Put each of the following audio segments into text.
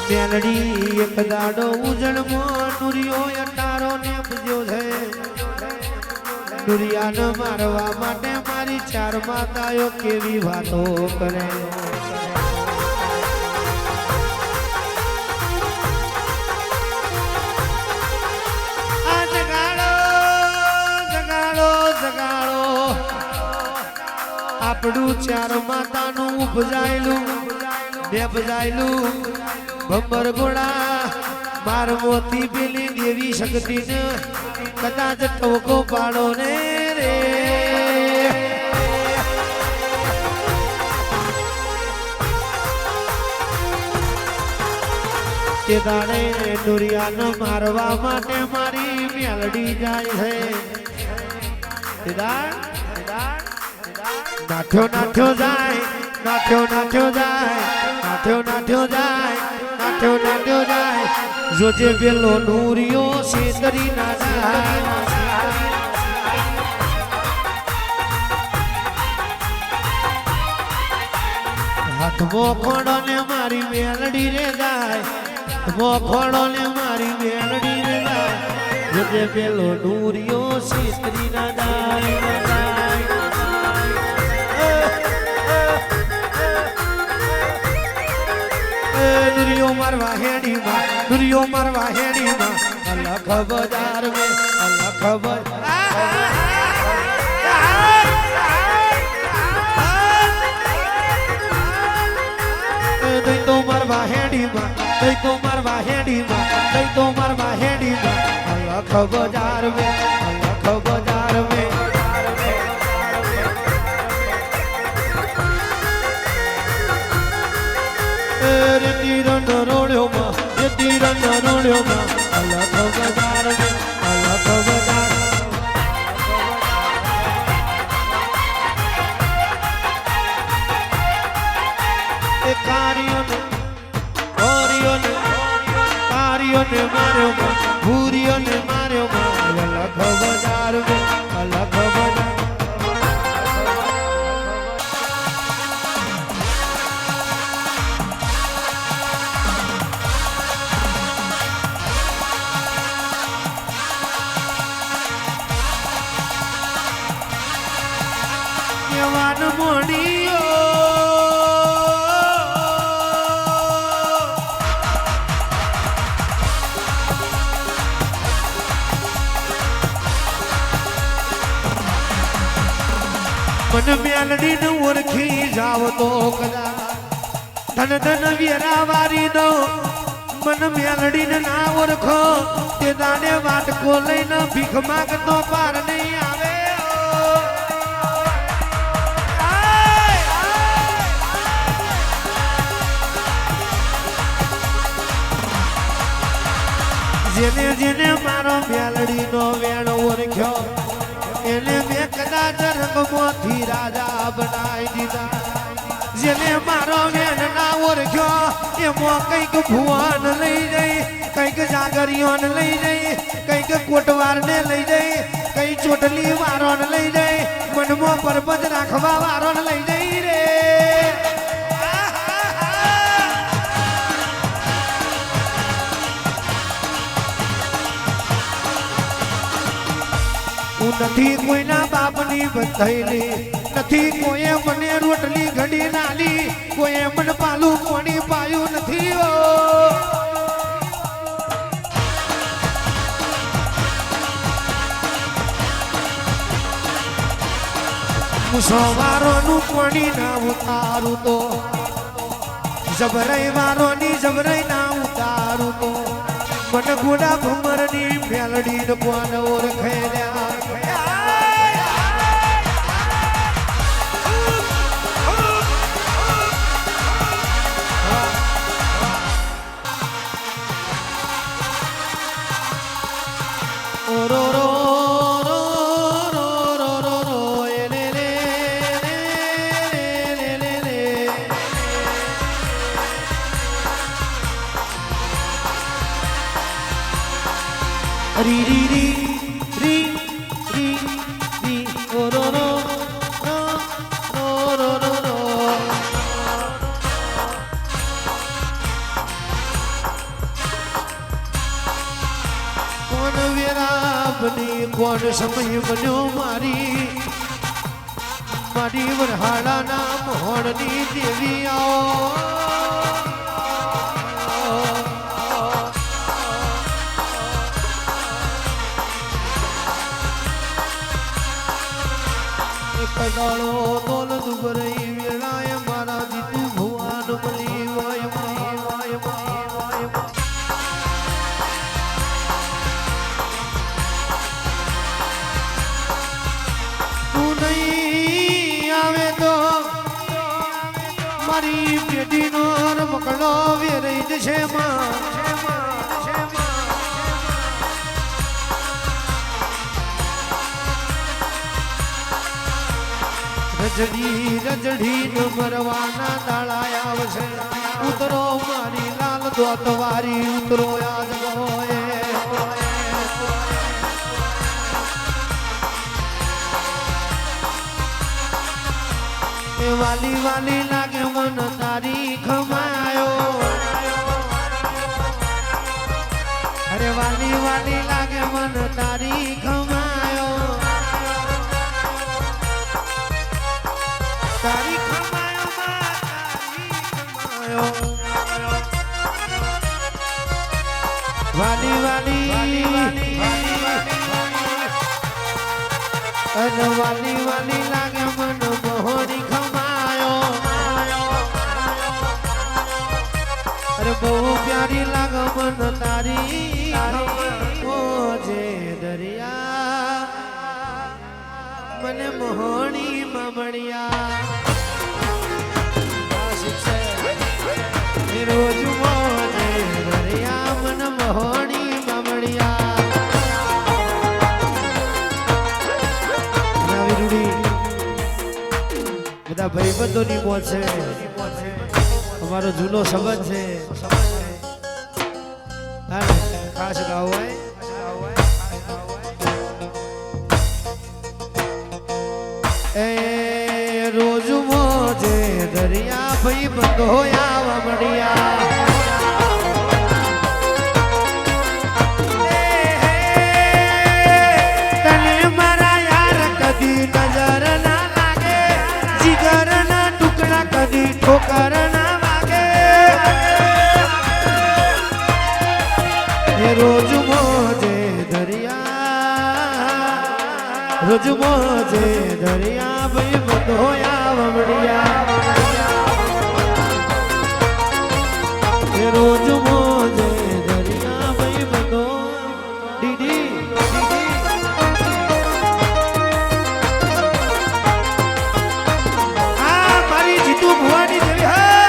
મેલડી એક દાડો ઉજળમાં નુરિયો અટારો ને પૂજ્યો છે નુરિયાને મારવા માટે મારી ચાર માતાઓ કેવી વાતો કરે આ જગાડો જગાડો જગાડો આપણું ચાર માતાનું ઉપજાયેલું બેબજાયેલું ભંબર ગોળા માર મોતી પેલી દેવી શક્તિ ને કદાચ ટવકો પાડો ને રે તે દાડે દુરિયાને મારવા માટે મારી મેલડી જાય છે નાઠ્યો નાઠ્યો જાય નાઠ્યો નાઠ્યો જાય નાઠ્યો નાઠ્યો જાય નાઠ્યો નાઠ્યો જાય જોજે પેલો નૂરિયો શેતરી ના જાય હાથમાં ખોડો ને મારી મેલડી રે જાય મોખોડો ને મારી મેલડી રે જાય જોજે પેલો નૂરિયો શેતરી ના જાય नुरियो मरवा हेड़ी मां नुरियो मरवा हेड़ी मां अलख बाजार में अलख दई तो मरवा हेड़ी मां दई तो मरवा हेड़ी मां दई तो मरवा हेड़ी मां अलख बाजार में अलख बाजार में तीरन रोड़ो मां ये तीरन रोड़ो मां अलख बाजार में अलख बाजार ए कारियों ने मारो मां भूरियों ने मारो मां अलख बाजार में अलख बाजार जवान मोड़ियो मन मेलडी न ओळखी जाव तो कदा धन धन वीरा वारी नो मन मेलडी न ना ओळखो ते दाने वाटको लईने भीख मागतो पार नहीं आवे जेने जेने मारो मेलडी नो वेण ओळख्यो एने मैं कदाच रंगमोथी राजा बनाई दीधा जेने मारो वेण ना ओळख्यो एमो कईक भुवन लई जई कईक जागरियों लई जई कईक कोटवार ने लई जई कई चोटली वारो लई जई मनमो परबत राखवा वारो लई जई रे નથી કોઈના બાપની બંધાયેલી નથી કોઈએ મને રોટલી ઘડી નાલી કોઈએ મન પાલું કોણી પાયું નથી ઓ મુસવારોનું કોણી ના ઉતારું તો જબરાઈ વારોની જબરાઈ ના ઉતારું તો मन गुड़ा भमरनी मेलडी न कोन ओळखेल्या रो रो रो रो रो रो रो ले ले ले ले ले री री री री री री रो रो रो रो रो रो रो બની કોણ સમય બન્યો મારી વરહાડાના મોહણની દેવી આવો કદાળો તોલ દુબરઈ વેળાએ મારા જીતુ ભુવાન મળી વાય તું નહીં આવે તો મારી પેટીનો રમકડો વેરાઈ જશે રજડી ન મરવાના દાળા આવશે ઉતરો મારી લાલ દોતવારી ઉતરો યાદ ગોએ વાલી વાલી લાગે મન તારી ખમાયો અરે વાલી વાલી લાગે મન તારી ખમાયો તારી ખમાયો વાલી વાલી અરે વાલી વાલી લાગે મન મોહણી ખમાયો અરે બહુ પ્યારી લાગે મન તારી જે દરિયા મને મોહણી મમણિયા રોજ મોજે દરિયા મન મોહણી મમણિયા બધા ભાઈબંધોની મોજ છે અમારો જૂનો સંબંધ છે ખાસ ગાવ હોય એ રોજ મોજે દરિયા ભાઈબંધો આવા મળ્યા તને મારા યાર કદી નજર ના લાગે જીગરના ટુકડા કદી ઠોકર ના વાગે એ રોજ મોજે દરિયા રોજ મોજે દરિયા ભાઈ બધો આવડ્યા એ રોજ મોજે દરિયા ભાઈ બધો દીદી આ મારી જીતુ ભુવાની દેવી હા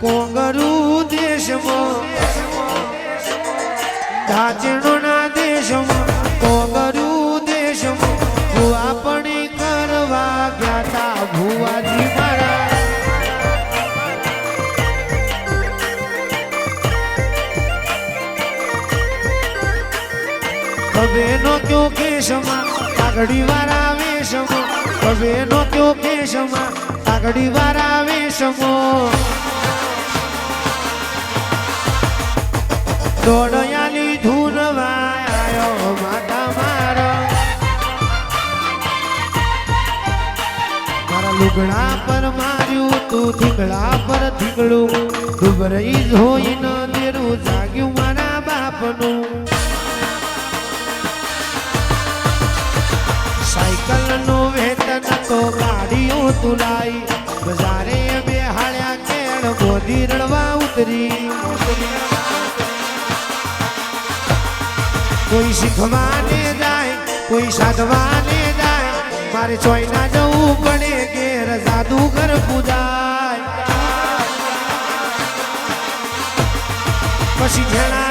કોંગરુ દેશમાં ધાચણોના દેશમાં કોંગરુ દેશમાં ભુવાપણી કરવા ગયા તા ભુવાજી મારા કબેનો ક્યો કેશમાં આગળી વાળા વેશમાં કબેનો ક્યો કેશમાં આગળી વાળા વેશમાં દોડયાલી ધૂનવા આયો માતા મારા લુગડા પર માર્યું તું ધીંગડા પર ધીંગડું ડુબરઈ જોઈને દેરું જાગ્યું મારા બાપનું સાયકલ નું વેતન તો ગાડીઓ તુલાઈ બજારે બેહાડ્યા કેળ મોદી રડવા ઉતરી કોઈ શીખવાને જાય કોઈ સાધવાને જાય મારે ચોઈના જવું પડે ઘેર જાદુગર પૂજાય પછી જેણા